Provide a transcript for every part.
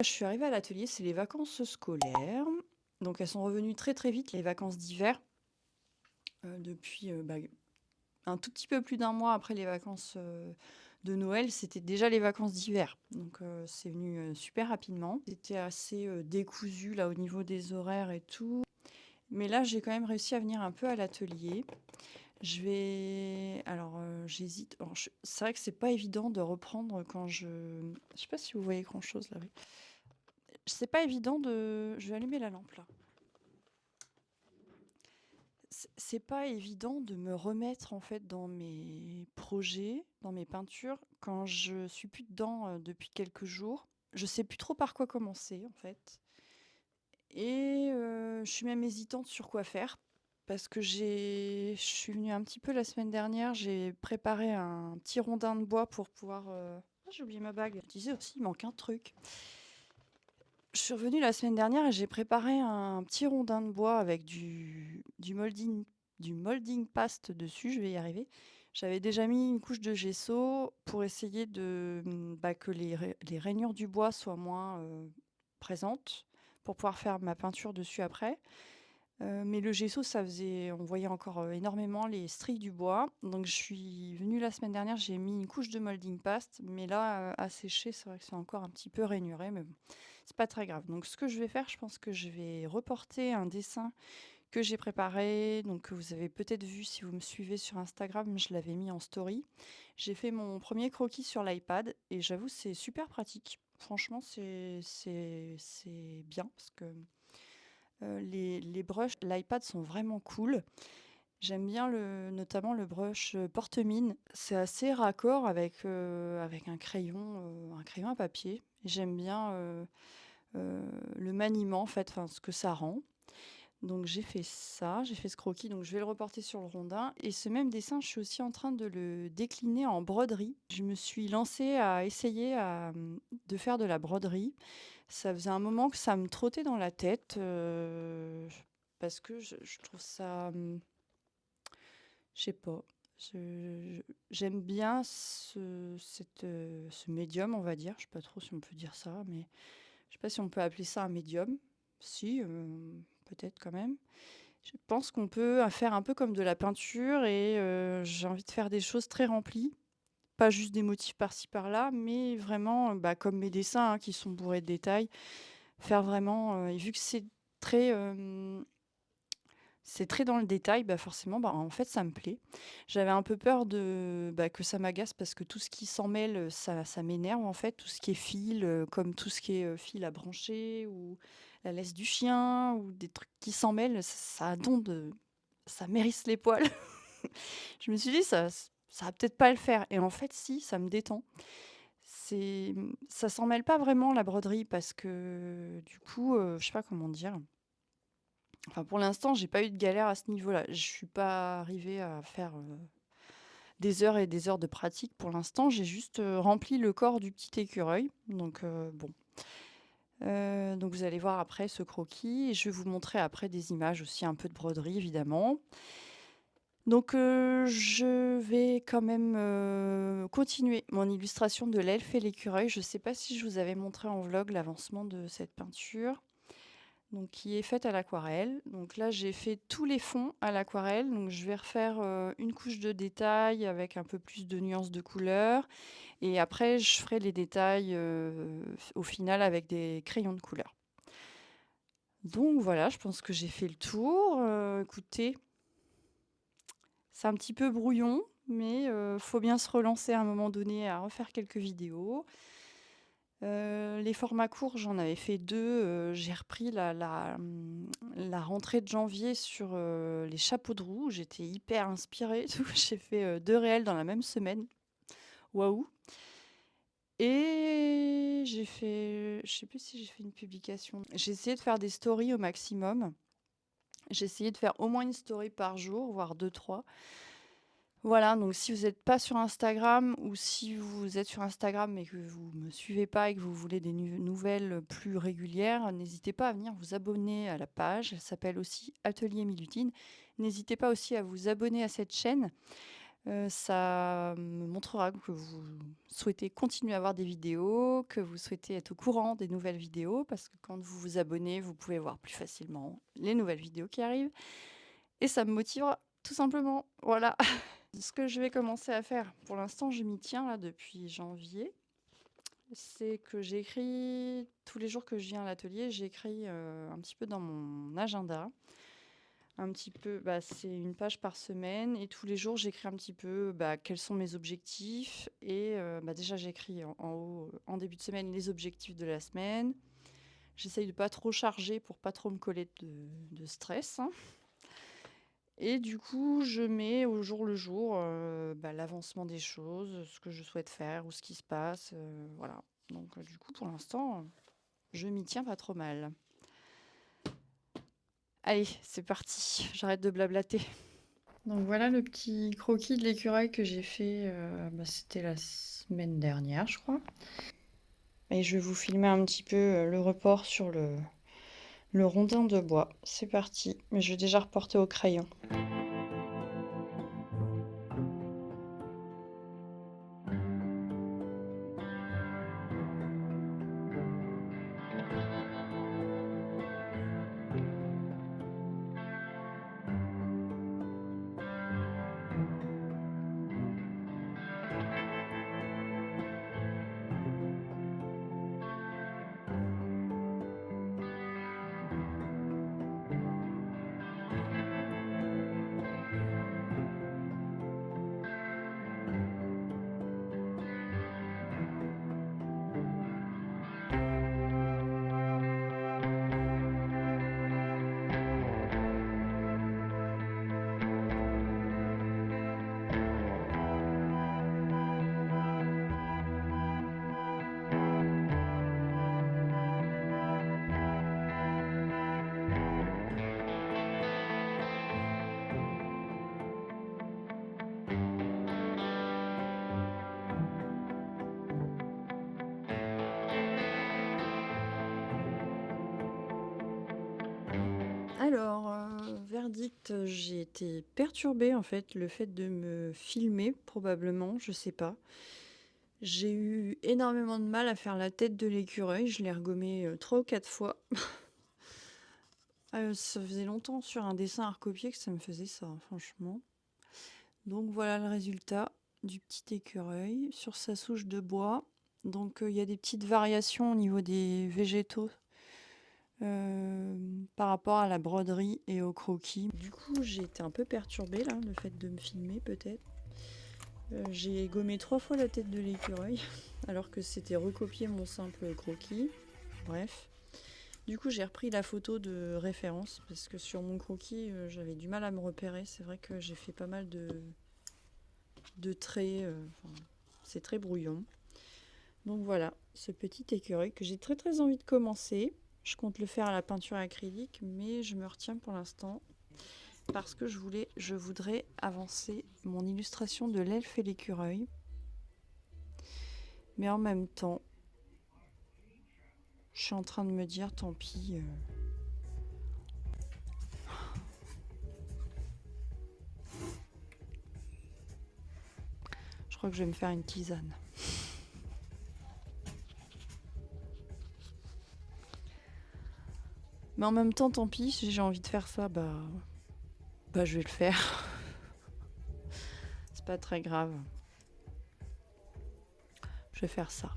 je suis arrivée à l'atelier, c'est les vacances scolaires. Donc elles sont revenues très, très vite, les vacances d'hiver, depuis, un tout petit peu plus d'un mois après les vacances, de Noël, c'était déjà les vacances d'hiver. Donc c'est venu, super rapidement. C'était assez, décousu là au niveau des horaires et tout. Mais là, j'ai quand même réussi à venir un peu à l'atelier. J'hésite. Alors c'est vrai que c'est pas évident de reprendre quand je sais pas si vous voyez grand-chose là, oui. C'est pas évident de je vais allumer la lampe là. C'est pas évident de me remettre en fait dans mes projets, dans mes peintures quand je suis plus dedans, depuis quelques jours. Je sais plus trop par quoi commencer en fait et je suis même hésitante sur quoi faire parce que je suis venue un petit peu la semaine dernière, j'ai préparé un petit rondin de bois pour pouvoir, ah j'ai oublié ma bague. Je disais aussi, il manque un truc. Je suis revenue la semaine dernière et j'ai préparé un petit rondin de bois avec du molding paste dessus, je vais y arriver. J'avais déjà mis une couche de gesso pour essayer que les rainures du bois soient moins, présentes, pour pouvoir faire ma peinture dessus après. Mais le gesso, on voyait encore, énormément les stries du bois. Donc je suis venue la semaine dernière, j'ai mis une couche de molding paste, mais là, à sécher, c'est vrai que c'est encore un petit peu rainuré, mais bon, c'est pas très grave. Donc ce que je vais faire, je pense que je vais reporter un dessin que j'ai préparé, donc que vous avez peut-être vu si vous me suivez sur Instagram, je l'avais mis en story. J'ai fait mon premier croquis sur l'iPad et j'avoue, c'est super pratique. Franchement, c'est bien parce que les brushes l'iPad sont vraiment cool. J'aime bien notamment le brush, Portemine. C'est assez raccord avec un crayon à papier. J'aime bien, le maniement en fait, enfin ce que ça rend. Donc j'ai fait ça, j'ai fait ce croquis, donc je vais le reporter sur le rondin et ce même dessin, je suis aussi en train de le décliner en broderie. Je me suis lancée à essayer de faire de la broderie. Ça faisait un moment que ça me trottait dans la tête, parce que je trouve ça, je sais pas, j'aime bien ce médium, on va dire. Je sais pas trop si on peut dire ça, mais je sais pas si on peut appeler ça un médium. Si, peut-être quand même. Je pense qu'on peut faire un peu comme de la peinture et j'ai envie de faire des choses très remplies. Pas juste des motifs par-ci par-là, mais vraiment, comme mes dessins, hein, qui sont bourrés de détails. Faire vraiment, et vu que très, c'est très dans le détail, forcément, en fait, ça me plaît. J'avais un peu peur que ça m'agace parce que tout ce qui s'en mêle, ça m'énerve, en fait. Tout ce qui est fil, comme tout ce qui est, fil à brancher ou la laisse du chien ou des trucs qui s'en mêlent, ça m'hérisse les poils. Je me suis dit: Ça va peut-être pas le faire» et en fait, si, ça me détend. Ça s'en mêle pas vraiment la broderie parce que du coup, je sais pas comment dire. Enfin, pour l'instant, j'ai pas eu de galère à ce niveau-là. Je suis pas arrivée à faire, des heures et des heures de pratique pour l'instant. J'ai juste, rempli le corps du petit écureuil, donc bon. Donc vous allez voir après ce croquis et je vais vous montrer après des images aussi, un peu de broderie évidemment. Donc je vais quand même, continuer mon illustration de l'elfe et l'écureuil. Je sais pas si je vous avais montré en vlog l'avancement de cette peinture. Donc qui est faite à l'aquarelle. Donc là, j'ai fait tous les fonds à l'aquarelle. Donc je vais refaire, une couche de détails avec un peu plus de nuances de couleurs et après je ferai les détails, au final avec des crayons de couleur. Donc voilà, je pense que j'ai fait le tour. Écoutez, c'est un petit peu brouillon, mais faut bien se relancer à un moment donné à refaire quelques vidéos. Les formats courts, j'en avais fait 2. J'ai repris la rentrée de janvier sur, les chapeaux de roue. J'étais hyper inspirée et tout. J'ai fait, 2 réels dans la même semaine. Waouh! Et je sais plus si j'ai fait une publication. J'ai essayé de faire des stories au maximum. J'ai essayé de faire au moins une story par jour, voire deux, trois. Voilà, donc si vous n'êtes pas sur Instagram ou si vous êtes sur Instagram mais que vous me suivez pas et que vous voulez des nouvelles plus régulières, n'hésitez pas à venir vous abonner à la page. Elle s'appelle aussi Atelier Milutine. N'hésitez pas aussi à vous abonner à cette chaîne. Ça me montrera que vous souhaitez continuer à avoir des vidéos, que vous souhaitez être au courant des nouvelles vidéos parce que quand vous vous abonnez, vous pouvez voir plus facilement les nouvelles vidéos qui arrivent et ça me motivera tout simplement. Voilà. Ce que je vais commencer à faire, pour l'instant, je m'y tiens là depuis janvier, c'est que j'écris tous les jours que je viens à l'atelier, j'écris, un petit peu dans mon agenda. Un petit peu, c'est une page par semaine et tous les jours, j'écris un petit peu, quels sont mes objectifs et déjà j'écris en haut, en début de semaine, les objectifs de la semaine. J'essaye de pas trop charger pour pas trop me coller de stress, hein, et du coup, je mets au jour le jour, l'avancement des choses, ce que je souhaite faire ou ce qui se passe, voilà. Donc du coup, pour l'instant, je m'y tiens pas trop mal. Allez, c'est parti, j'arrête de blablater. Donc voilà le petit croquis de l'écureuil que j'ai fait, c'était la semaine dernière, je crois. Et je vais vous filmer un petit peu le report sur le rondin de bois. C'est parti, mais je vais déjà reporter au crayon. Alors, verdict, j'ai été perturbée en fait, le fait de me filmer probablement, je sais pas. J'ai eu énormément de mal à faire la tête de l'écureuil, je l'ai regommée, 3 ou 4 fois. Ça faisait longtemps sur un dessin à recopier que ça me faisait ça, franchement. Donc voilà le résultat du petit écureuil sur sa souche de bois. Donc il y a des petites variations au niveau des végétaux par rapport à la broderie et au croquis. Du coup, j'ai été un peu perturbée là, le fait de me filmer peut-être. J'ai gommé 3 fois la tête de l'écureuil alors que c'était recopier mon simple croquis. Bref. Du coup, j'ai repris la photo de référence parce que sur mon croquis, j'avais du mal à me repérer. C'est vrai que j'ai fait pas mal de traits. C'est très brouillon. Donc voilà, ce petit écureuil que j'ai très très envie de commencer. Je compte le faire à la peinture acrylique, mais je me retiens pour l'instant parce que je voudrais avancer mon illustration de l'elfe et l'écureuil. Mais en même temps, je suis en train de me dire, tant pis. Je crois que je vais me faire une tisane. Mais en même temps, tant pis, si j'ai envie de faire ça, je vais le faire. C'est pas très grave. Je vais faire ça.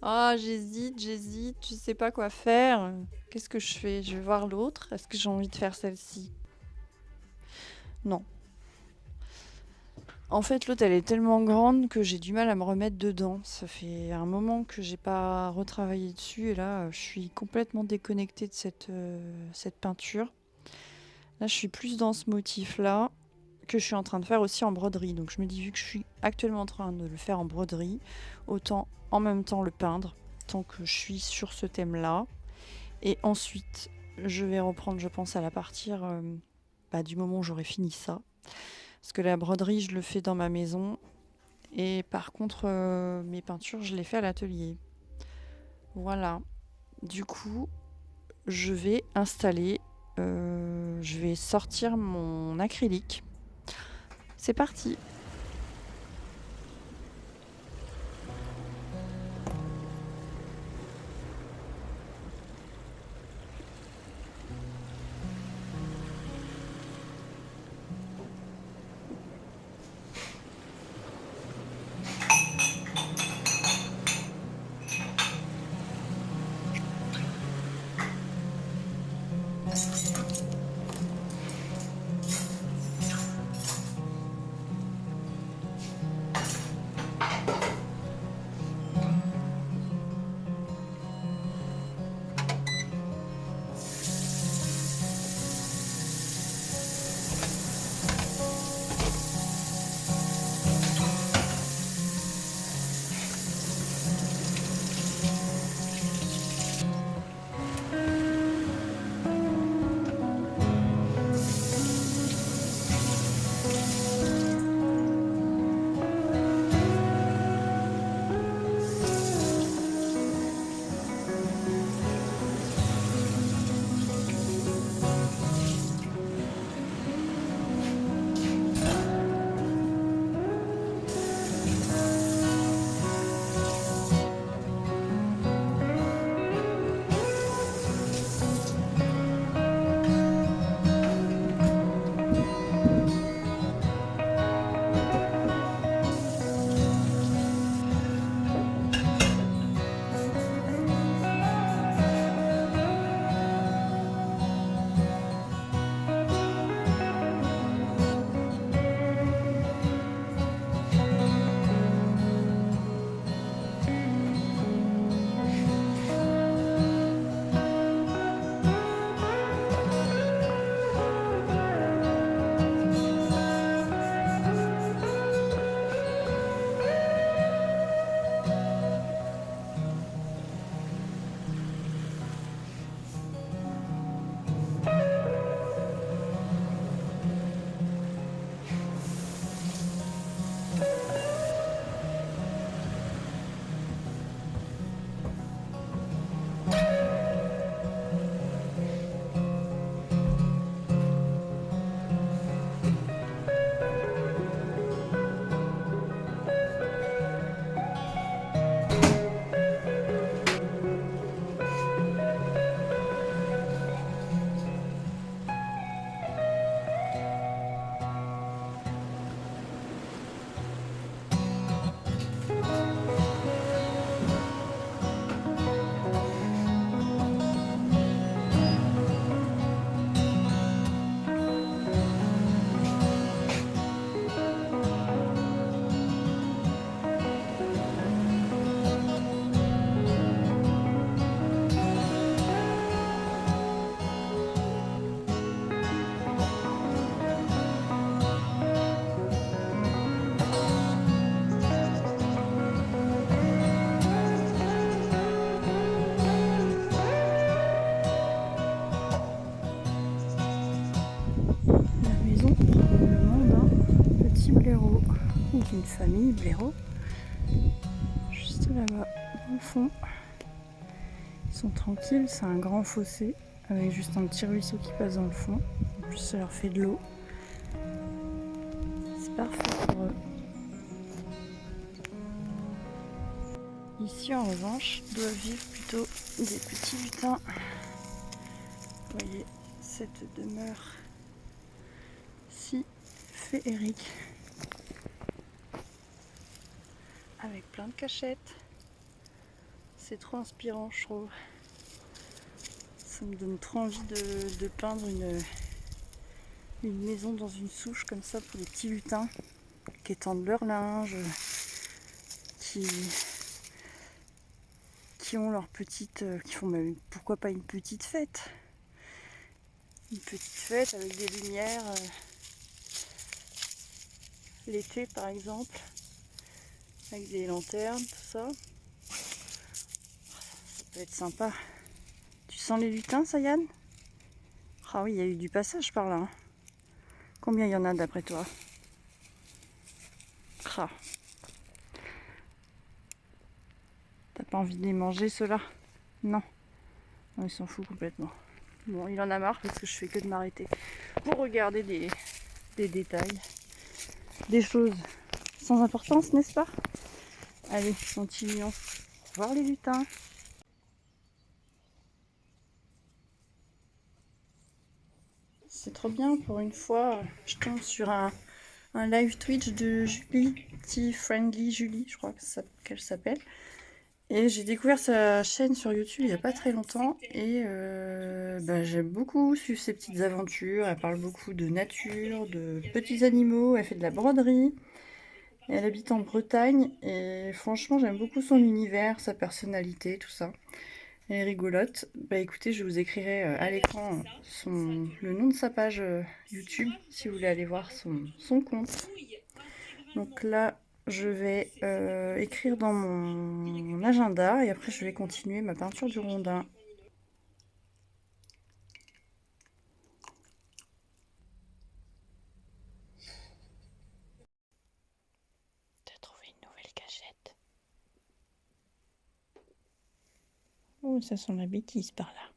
Ah, j'hésite, je sais pas quoi faire. Qu'est-ce que je fais? Je vais voir l'autre. Est-ce que j'ai envie de faire celle-ci? Non. En fait, l'autre, elle est tellement grande que j'ai du mal à me remettre dedans. Ça fait un moment que j'ai pas retravaillé dessus et là, je suis complètement déconnectée de cette peinture. Là, je suis plus dans ce motif-là que je suis en train de faire aussi en broderie. Donc je me dis, vu que je suis actuellement en train de le faire en broderie, autant en même temps le peindre tant que je suis sur ce thème-là. Et ensuite, je vais reprendre, je pense, à la partir du moment où j'aurai fini ça. Parce que la broderie, je le fais dans ma maison. Et par contre, mes peintures, je les fais à l'atelier. Voilà. Du coup, je vais installer, je vais sortir mon acrylique. C'est parti. La maison probablement d'un petit blaireau ou d'une famille blaireau. Juste là-bas, dans le fond. Ils sont tranquilles, c'est un grand fossé avec juste un petit ruisseau qui passe dans le fond. En plus, ça leur fait de l'eau. C'est parfait pour eux. Ici, en revanche, doivent vivre plutôt des petits lutins. Vous voyez cette demeure si féerique avec plein de cachettes. C'est trop inspirant, je trouve. Ça me donne trop envie de peindre une maison dans une souche comme ça pour les petits lutins qui étendent leur linge, qui ont leur petite, qui font même, pourquoi pas une petite fête. Une petite fête avec des lumières, l'été par exemple, avec des lanternes, tout ça. Ça peut être sympa. Tu sens les lutins, Sayane? Ah oui, il y a eu du passage par là. Hein. Combien il y en a d'après toi? Ah. T'as pas envie de les manger ceux-là? Non. Non, il s'en fout complètement. Bon, il en a marre parce que je fais que de m'arrêter pour regarder des détails. des choses sans importance, n'est-ce pas? Allez, continuons. Voir les lutins. C'est trop bien, pour une fois, je tombe sur un live Twitch de Julie, T-Friendly Julie, je crois qu'elle s'appelle. Et j'ai découvert sa chaîne sur YouTube il n'y a pas très longtemps et j'aime beaucoup suivre ses petites aventures. Elle parle beaucoup de nature, de petits animaux, elle fait de la broderie. Elle habite en Bretagne et franchement j'aime beaucoup son univers, sa personnalité, tout ça. Elle est rigolote. Bah écoutez, je vous écrirai à l'écran le nom de sa page YouTube si vous voulez aller voir son compte. Donc là, je vais écrire dans mon agenda et après je vais continuer ma peinture du rondin. T'as trouvé une nouvelle cachette. Oh, ça sent la bêtise par là.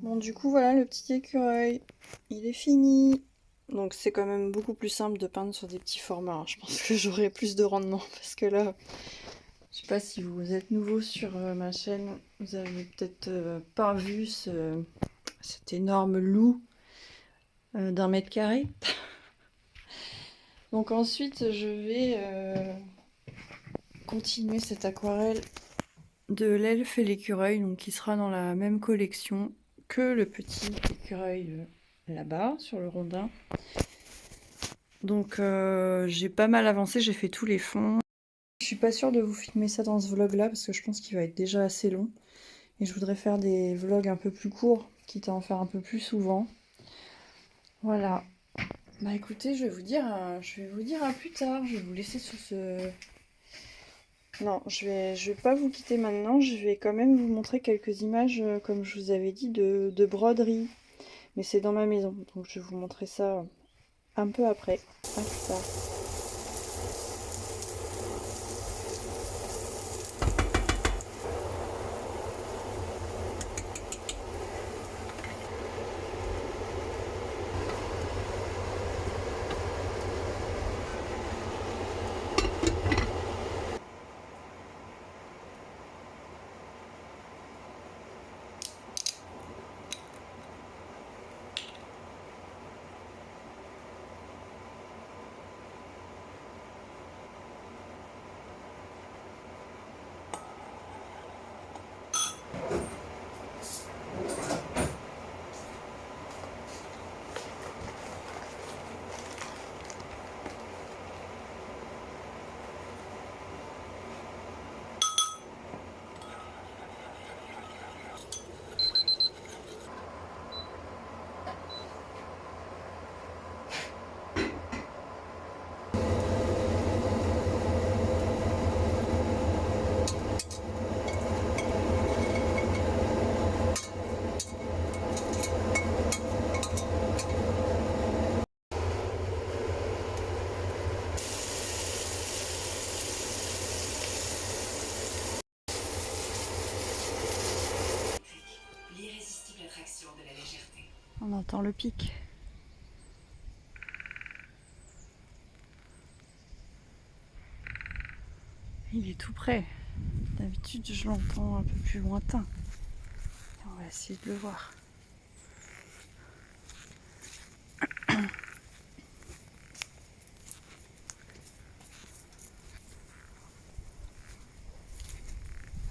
Bon, du coup, voilà le petit écureuil. Il est fini. Donc, c'est quand même beaucoup plus simple de peindre sur des petits formats. Je pense que j'aurai plus de rendement parce que là, je sais pas si vous êtes nouveau sur ma chaîne, vous avez peut-être pas vu cet énorme loup d'1 m². Donc ensuite, je vais continuer cette aquarelle de l'elfe et l'écureuil, donc qui sera dans la même collection que le petit écureuil là-bas sur le rondin. Donc j'ai pas mal avancé, j'ai fait tous les fonds. Je suis pas sûre de vous filmer ça dans ce vlog là parce que je pense qu'il va être déjà assez long. Et je voudrais faire des vlogs un peu plus courts, quitte à en faire un peu plus souvent. Voilà. Bah écoutez, je vais vous dire à plus tard. Je vais vous laisser sur ce... Non, je vais pas vous quitter maintenant. Je vais quand même vous montrer quelques images, comme je vous avais dit, de broderie. Mais c'est dans ma maison, donc je vais vous montrer ça un peu après. À plus tard. On entend le pic. Il est tout près. D'habitude, je l'entends un peu plus lointain. On va essayer de le voir.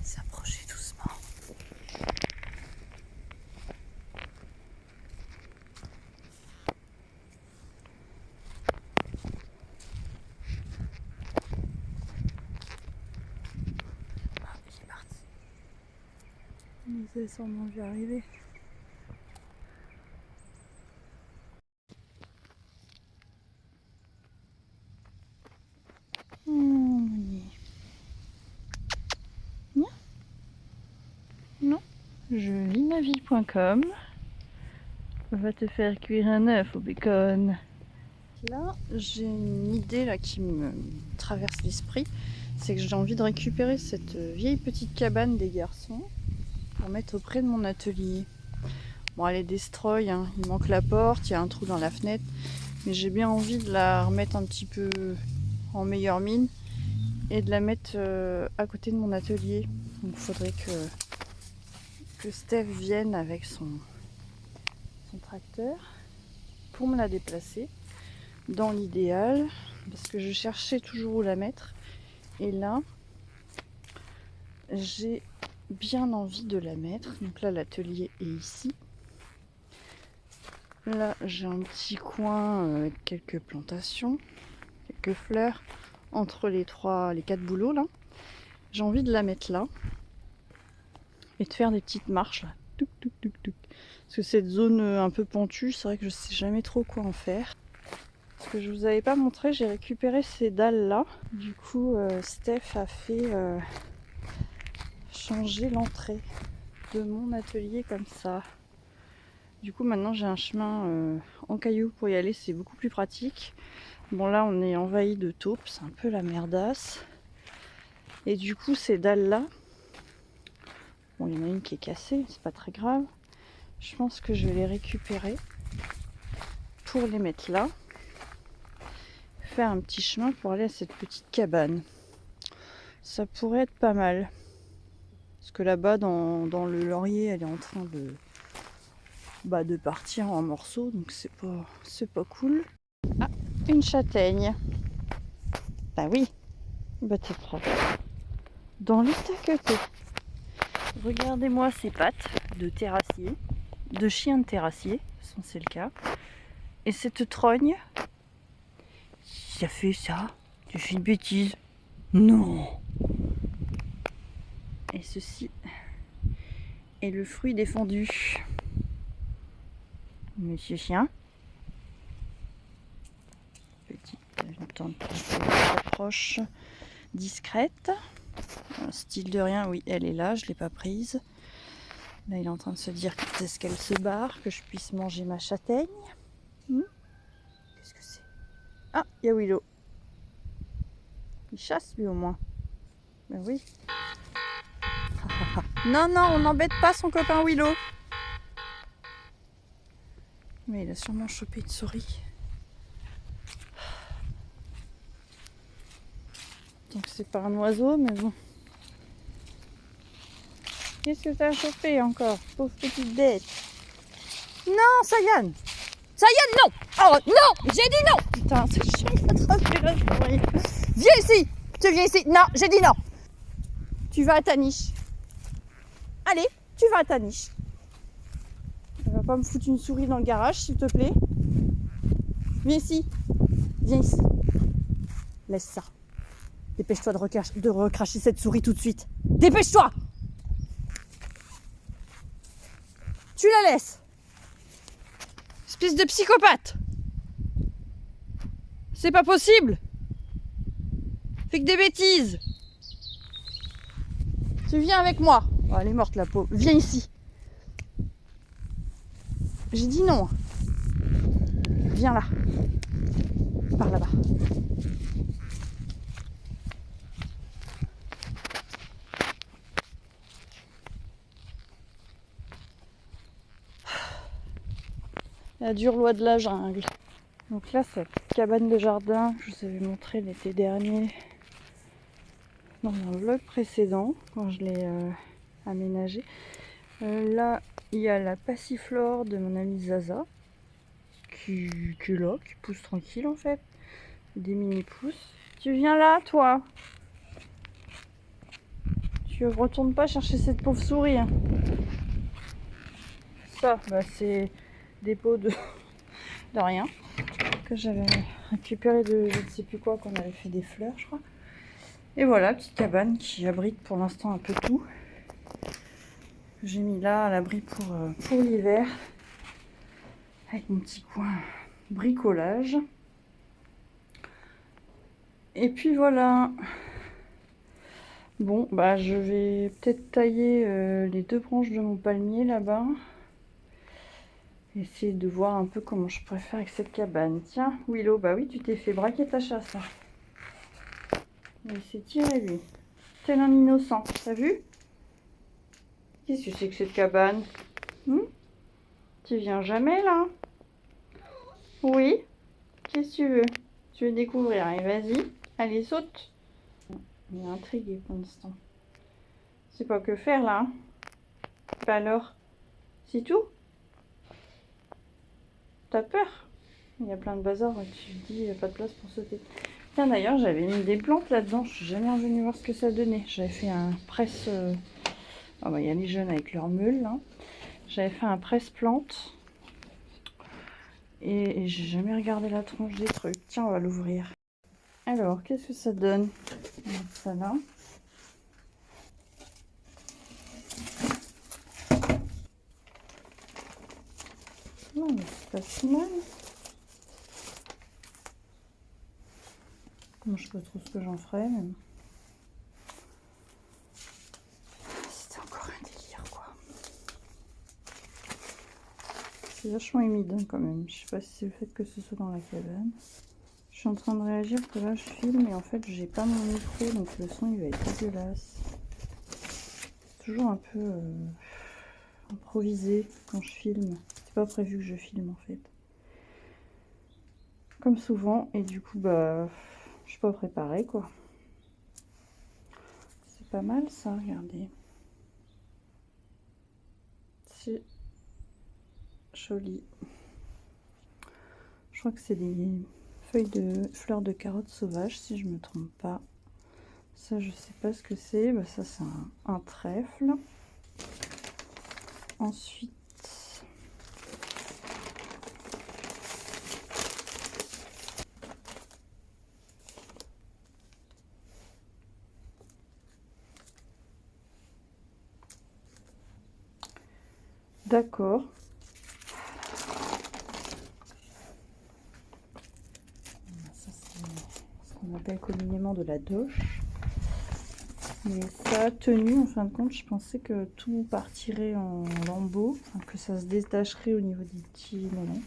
S'approcher doucement. Ah, il est parti. Il nous a sûrement vu arriver. Non, jolimavie.com va te faire cuire un œuf au bacon. Là, j'ai une idée là qui me traverse l'esprit. C'est que j'ai envie de récupérer cette vieille petite cabane des garçons pour mettre auprès de mon atelier. Bon, elle est destroy, hein. Il manque la porte, il y a un trou dans la fenêtre. Mais j'ai bien envie de la remettre un petit peu en meilleure mine et de la mettre à côté de mon atelier. Donc il faudrait que Steph vienne avec son tracteur pour me la déplacer dans l'idéal, parce que je cherchais toujours où la mettre et là j'ai bien envie de la mettre. Donc là l'atelier est ici, là j'ai un petit coin avec quelques plantations, quelques fleurs entre les 4 boulots là. J'ai envie de la mettre là et de faire des petites marches là. Touc, touc, touc, touc. Parce que cette zone un peu pentue, c'est vrai que je sais jamais trop quoi en faire. Ce que je vous avais pas montré, j'ai récupéré ces dalles là. Du coup, Steph a fait changer l'entrée de mon atelier comme ça. Du coup, maintenant j'ai un chemin en cailloux pour y aller, c'est beaucoup plus pratique. Bon, là on est envahi de taupes, c'est un peu la merdasse. Et du coup, ces dalles là, bon, il y en a une qui est cassée, c'est pas très grave. Je pense que je vais les récupérer pour les mettre là. Faire un petit chemin pour aller à cette petite cabane. Ça pourrait être pas mal. Parce que là-bas, dans le laurier, elle est en train de partir en morceaux. Donc c'est pas cool. Ah, une châtaigne. Bah oui. Bah t'es propre. Dans l'état que t'es. Regardez-moi ces pattes de terrassier. De chien de terrassier. C'est le cas. Et cette trogne. Ça fait ça. Tu fais une bêtise. Non. Et ceci est le fruit défendu. Monsieur chien. Petite tente approche discrète. Style de rien, oui, elle est là, je ne l'ai pas prise. Là, il est en train de se dire quand est-ce qu'elle se barre, que je puisse manger ma châtaigne. Qu'est-ce que c'est? Ah, il y a Willow. Il chasse lui au moins. Ben oui. Non, non, on n'embête pas son copain Willow. Mais il a sûrement chopé une souris. Donc c'est pas un oiseau, mais bon. Qu'est-ce que t'as chopé encore, pauvre petite bête? Non, Sayan! Sayan, non! Oh non! J'ai dit non! Putain, c'est chiant d'attraper la souris. Viens ici! Tu viens ici! Non, j'ai dit non! Tu vas à ta niche. Allez, tu vas à ta niche. Tu vas pas me foutre une souris dans le garage, s'il te plaît. Viens ici. Viens ici. Laisse ça. Dépêche-toi de recracher cette souris tout de suite. Dépêche-toi! Tu la laisses. Espèce de psychopathe. C'est pas possible. Fais que des bêtises. Tu viens avec moi. Oh, elle est morte la pauvre. Viens ici. J'ai dit non. Viens là. Par là-bas. La dure loi de la jungle. Donc là, c'est la petite cabane de jardin que je vous avais montré l'été dernier dans un vlog précédent, quand je l'ai aménagé. Là, il y a la passiflore de mon amie Zaza, qui est là, qui pousse tranquille en fait. Des mini-pousses. Tu viens là, toi? Tu retournes pas chercher cette pauvre souris. Hein. Ça, bah, c'est des pots de rien que j'avais récupéré de je ne sais plus quoi, qu'on avait fait des fleurs, je crois. Et voilà, petite cabane qui abrite pour l'instant un peu tout. J'ai mis là à l'abri pour l'hiver. Avec mon petit coin bricolage. Et puis voilà. Bon, bah je vais peut-être tailler les 2 branches de mon palmier là-bas. Essayer de voir un peu comment je pourrais faire avec cette cabane. Tiens, Willow, bah oui, tu t'es fait braquer ta chasse là. Il s'est tiré lui. Tel un innocent, t'as vu? Qu'est-ce que c'est que cette cabane? Tu viens jamais là? Oui? Qu'est-ce que tu veux? Tu veux découvrir? Allez, vas-y. Allez, saute. Il est intrigué pour l'instant. C'est pas que faire là. Bah alors? C'est tout? T'as peur? Il y a plein de bazar, tu te dis, il n'y a pas de place pour sauter. Tiens, d'ailleurs, j'avais mis des plantes là-dedans. Je suis jamais revenue voir ce que ça donnait. J'avais fait un presse... Oh, bah, il y a les jeunes avec leur meule, là. J'avais fait un presse-plante. Et j'ai jamais regardé la tronche des trucs. Tiens, on va l'ouvrir. Alors, qu'est-ce que ça donne? Ça là. Non, mais c'est pas si mal. Moi, je sais pas trop ce que j'en ferais, mais... C'était encore un délire, quoi. C'est vachement humide, hein, quand même. Je sais pas si c'est le fait que ce soit dans la cabane. Je suis en train de réagir parce que là, je filme et en fait, j'ai pas mon micro, donc le son, il va être dégueulasse. C'est toujours un peu improvisé quand je filme. C'est pas prévu que je filme, en fait. Comme souvent, et du coup, bah... Je suis pas préparée, quoi. C'est pas mal, ça, regardez. C'est joli. Je crois que c'est des feuilles de fleurs de carottes sauvages, si je me trompe pas. Ça, je sais pas ce que c'est. Bah, ça, c'est un trèfle. Ensuite, d'accord. Ça, c'est ce qu'on appelle communément de la doche. Mais ça a tenu, en fin de compte, je pensais que tout partirait en lambeaux, enfin, que ça se détacherait au niveau des petits melons.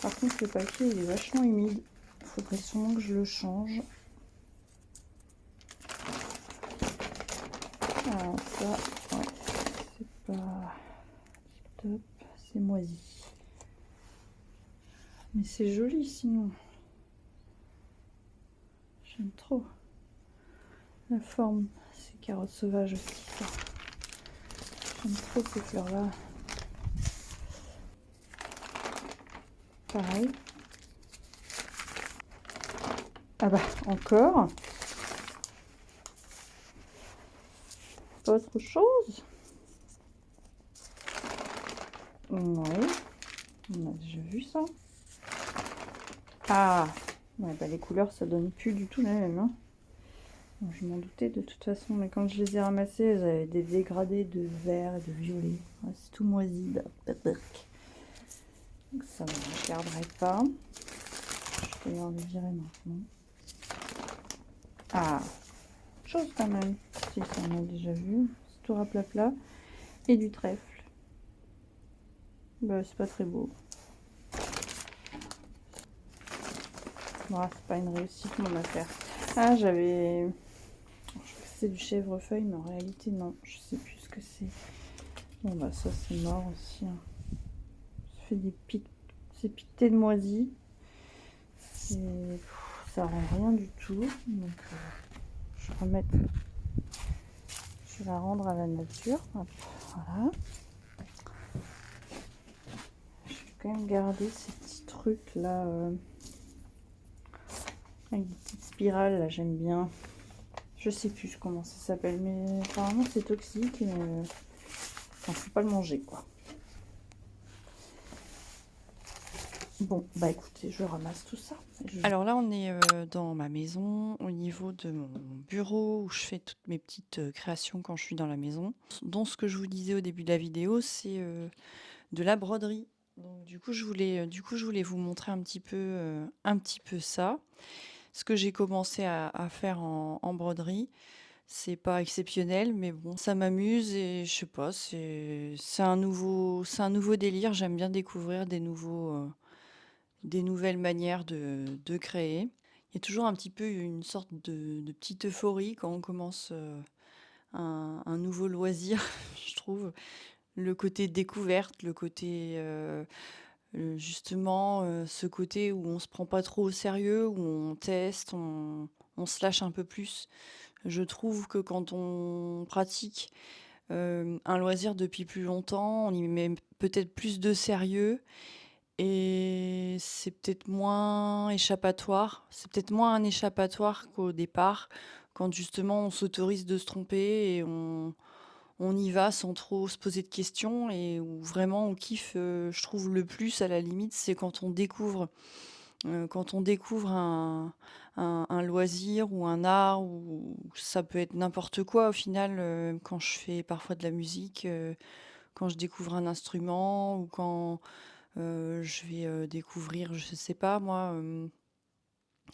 Par contre, le papier, il est vachement humide. Il faudrait sûrement que je le change. Alors ça, ouais, c'est pas top, c'est moisi. Mais c'est joli sinon. J'aime trop. La forme, ces carottes sauvages aussi, ça. J'aime trop ces fleurs-là. Pareil. Ah bah, encore. Pas autre chose? Oui, on a déjà vu ça. Ah, ouais, bah les couleurs, ça donne plus du tout les mêmes. Hein. Bon, je m'en doutais de toute façon, mais quand je les ai ramassées, elles avaient des dégradés de vert et de violet. Ouais, c'est tout moisi. Donc ça, je ne garderai pas. Je vais en les virer maintenant. Ah, chose quand même. Si, ça on a déjà vu. C'est tout raplapla. Et du trèfle. Bah, c'est pas très beau. Bon, c'est pas une réussite mon affaire. Ah, j'avais... Je crois que c'est du chèvrefeuille, mais en réalité, non. Je sais plus ce que c'est. Bon, bah, ça, c'est mort aussi. Hein. Ça fait ces piquetés de moisi. Et ça rend rien du tout. Donc je vais la rendre à la nature. Hop, voilà. Je vais quand même garder ces petits trucs là avec des petites spirales là, j'aime bien. Je sais plus comment ça s'appelle, mais apparemment c'est toxique et enfin, faut pas le manger quoi. Bon, bah écoutez, je ramasse tout ça. Alors là, on est dans ma maison, au niveau de mon bureau où je fais toutes mes petites créations quand je suis dans la maison. Donc, ce que je vous disais au début de la vidéo, c'est de la broderie. Donc, du coup, je voulais vous montrer un petit peu ça. Ce que j'ai commencé à faire en broderie. C'est pas exceptionnel, mais bon, ça m'amuse et je sais pas, c'est un nouveau délire. J'aime bien découvrir des nouvelles manières de créer. Il y a toujours un petit peu une sorte de petite euphorie quand on commence un nouveau loisir, je trouve. Le côté découverte, le côté justement ce côté où on se prend pas trop au sérieux, où on teste, on se lâche un peu plus. Je trouve que quand on pratique un loisir depuis plus longtemps, on y met peut-être plus de sérieux et c'est peut-être moins échappatoire. C'est peut-être moins un échappatoire qu'au départ, quand justement on s'autorise de se tromper et on y va sans trop se poser de questions et où vraiment on kiffe, je trouve le plus à la limite, c'est quand on découvre un loisir ou un art ou ça peut être n'importe quoi au final, quand je fais parfois de la musique, quand je découvre un instrument ou quand je vais, découvrir, je sais pas moi,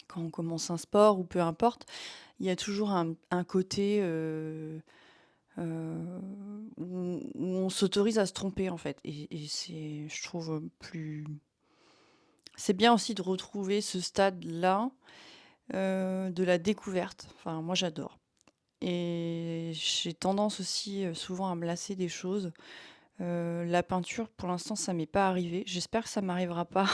quand on commence un sport ou peu importe, il y a toujours un côté, où on s'autorise à se tromper, en fait et c'est je trouve, c'est bien aussi de retrouver ce stade-là, de la découverte. Enfin, moi, j'adore et j'ai tendance aussi, souvent à me lasser des choses. La peinture, pour l'instant, ça m'est pas arrivé. J'espère que ça m'arrivera pas.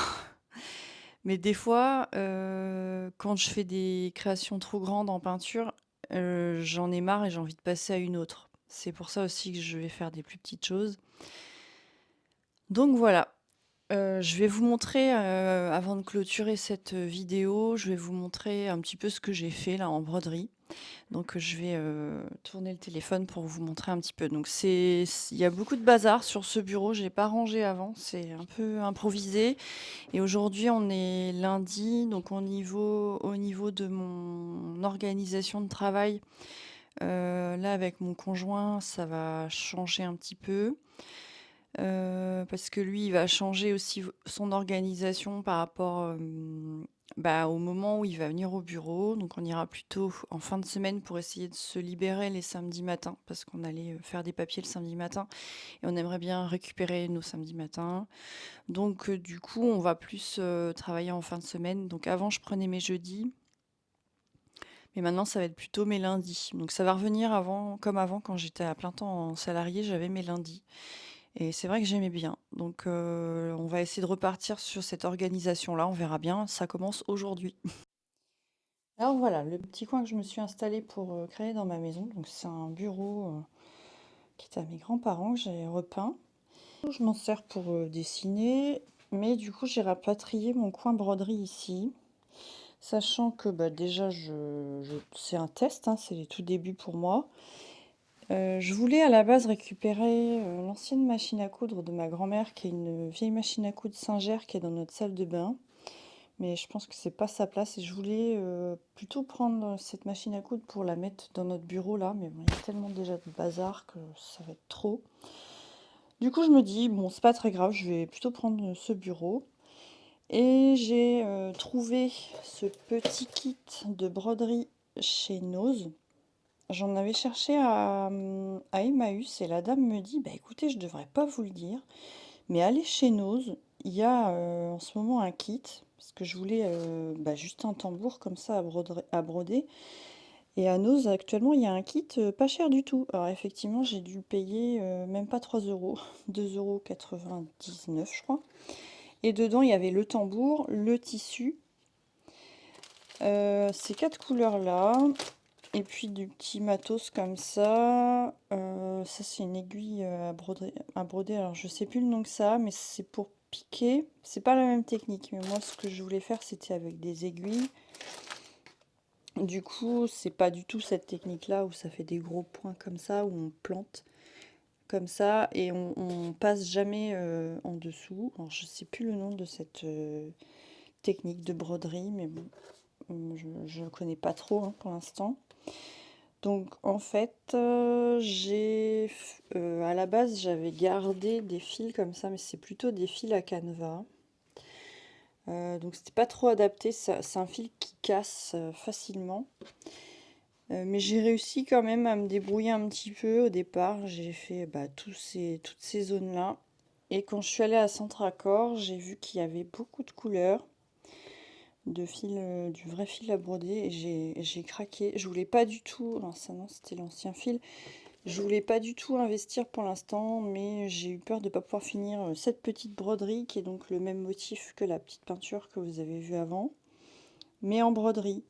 Mais des fois, quand je fais des créations trop grandes en peinture, j'en ai marre et j'ai envie de passer à une autre. C'est pour ça aussi que je vais faire des plus petites choses. Donc voilà, je vais vous montrer, avant de clôturer cette vidéo, je vais vous montrer un petit peu ce que j'ai fait là en broderie. Donc je vais, tourner le téléphone pour vous montrer un petit peu. Donc il y a beaucoup de bazar sur ce bureau, j'ai pas rangé avant, c'est un peu improvisé et aujourd'hui on est lundi, donc au niveau de mon organisation de travail, là avec mon conjoint, ça va changer un petit peu. Parce que lui, il va changer aussi son organisation par rapport, bah, au moment où il va venir au bureau. Donc on ira plutôt en fin de semaine pour essayer de se libérer les samedis matins, parce qu'on allait, faire des papiers le samedi matin et on aimerait bien récupérer nos samedis matins. Donc du coup, on va plus, travailler en fin de semaine. Donc avant, je prenais mes jeudis, mais maintenant ça va être plutôt mes lundis. Donc ça va revenir comme avant quand j'étais à plein temps en salarié, j'avais mes lundis. Et c'est vrai que j'aimais bien. Donc, on va essayer de repartir sur cette organisation-là. On verra bien. Ça commence aujourd'hui. Alors voilà, le petit coin que je me suis installé pour créer dans ma maison. Donc, c'est un bureau qui est à mes grands-parents que j'ai repeint. Je m'en sers pour dessiner. Mais du coup, j'ai rapatrié mon coin broderie ici. Sachant que bah, déjà, c'est un test, hein, c'est les tout débuts pour moi. Je voulais à la base récupérer, l'ancienne machine à coudre de ma grand-mère, qui est une vieille machine à coudre Singer qui est dans notre salle de bain. Mais je pense que c'est pas sa place et je voulais, plutôt prendre cette machine à coudre pour la mettre dans notre bureau là, mais bon, il y a tellement déjà de bazar que ça va être trop. Du coup, je me dis: «Bon, c'est pas très grave, je vais plutôt prendre, ce bureau» et j'ai, trouvé ce petit kit de broderie chez Nose. J'en avais cherché à Emmaüs et la dame me dit: «Bah, écoutez, je devrais pas vous le dire, mais allez chez Nose, il y a, en ce moment un kit», parce que je voulais, bah, juste un tambour comme ça à broder Et à Noz, actuellement, il y a un kit pas cher du tout. Alors effectivement, j'ai dû payer même pas 3 euros, 2,99 € je crois. Et dedans, il y avait le tambour, le tissu, ces 4 couleurs-là, et puis du petit matos comme ça. Ça, c'est une aiguille à broder. Alors, je sais plus le nom que ça a, mais c'est pour piquer. C'est pas la même technique, mais moi, ce que je voulais faire, c'était avec des aiguilles. Du coup, c'est pas du tout cette technique-là où ça fait des gros points comme ça, où on plante comme ça et on passe jamais en dessous. Alors, je sais plus le nom de cette technique de broderie, mais bon, je ne connais pas trop hein, pour l'instant. Donc en fait, à la base, j'avais gardé des fils comme ça, mais c'est plutôt des fils à canevas. Donc c'était pas trop adapté, c'est un fil qui casse facilement. Mais j'ai réussi quand même à me débrouiller un petit peu au départ. J'ai fait toutes ces zones-là. Et quand je suis allée à Centracor, j'ai vu qu'il y avait beaucoup de couleurs, de fil, du vrai fil à broder. Et j'ai craqué. Je voulais pas du tout, non, ça non, c'était l'ancien fil. Je voulais pas du tout investir pour l'instant, mais j'ai eu peur de ne pas pouvoir finir cette petite broderie, qui est donc le même motif que la petite peinture que vous avez vue avant, mais en broderie.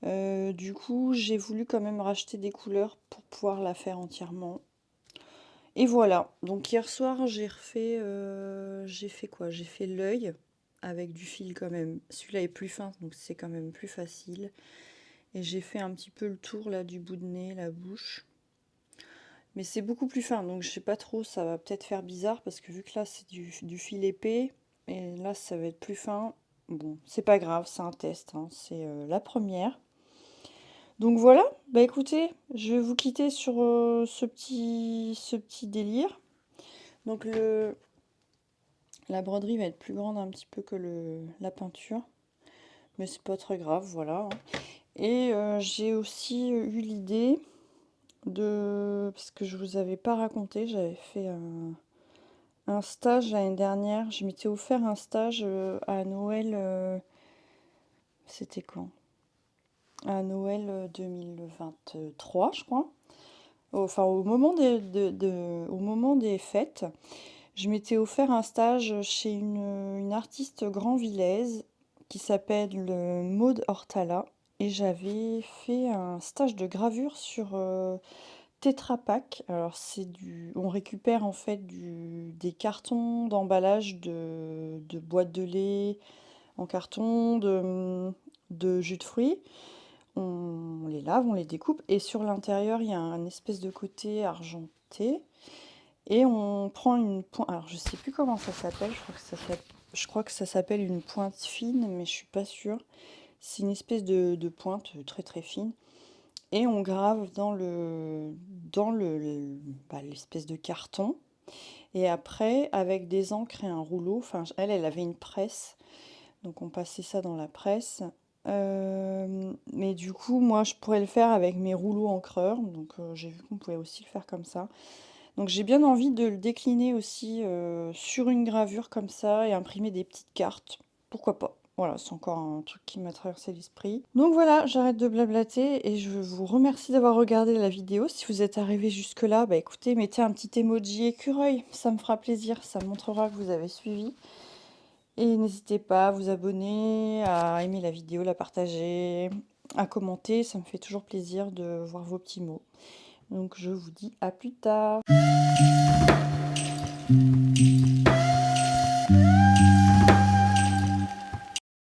Du coup, j'ai voulu quand même racheter des couleurs pour pouvoir la faire entièrement. Et voilà. Donc hier soir, j'ai fait quoi? J'ai fait l'œil avec du fil quand même. Celui-là est plus fin, donc c'est quand même plus facile. Et j'ai fait un petit peu le tour là du bout de nez, la bouche. Mais c'est beaucoup plus fin, donc je sais pas trop, ça va peut-être faire bizarre parce que vu que là c'est du fil épais, et là ça va être plus fin. Bon, c'est pas grave, c'est un test, hein, c'est la première. Donc voilà, bah écoutez, je vais vous quitter sur ce petit délire. Donc la broderie va être plus grande un petit peu que la peinture, mais c'est pas très grave, voilà. Hein. Et j'ai aussi eu l'idée parce que je vous avais pas raconté, j'avais fait un stage l'année dernière. Je m'étais offert un stage à Noël, c'était quand? À Noël 2023, je crois. Enfin, au moment au moment des fêtes, je m'étais offert un stage chez une artiste grandvillaise qui s'appelle Maude Hortala. Et j'avais fait un stage de gravure sur Tetra Pak. Alors, on récupère en fait des cartons d'emballage de boîtes de lait en carton, de jus de fruits. On les lave, on les découpe et sur l'intérieur, il y a un espèce de côté argenté et on prend une pointe. Alors, je sais plus comment ça s'appelle, je crois que ça s'appelle une pointe fine, mais je suis pas sûre. C'est une espèce de pointe très très fine et on grave dans l'espèce de carton. Et après, avec des encres et un rouleau, enfin, elle avait une presse, donc on passait ça dans la presse. Mais du coup, moi, je pourrais le faire avec mes rouleaux encreurs. Donc, j'ai vu qu'on pouvait aussi le faire comme ça. Donc, j'ai bien envie de le décliner aussi sur une gravure comme ça et imprimer des petites cartes. Pourquoi pas? Voilà, c'est encore un truc qui m'a traversé l'esprit. Donc voilà, j'arrête de blablater et je vous remercie d'avoir regardé la vidéo. Si vous êtes arrivé jusque-là, bah écoutez, mettez un petit emoji écureuil. Ça me fera plaisir, ça montrera que vous avez suivi. Et n'hésitez pas à vous abonner, à aimer la vidéo, la partager, à commenter. Ça me fait toujours plaisir de voir vos petits mots. Donc je vous dis à plus tard.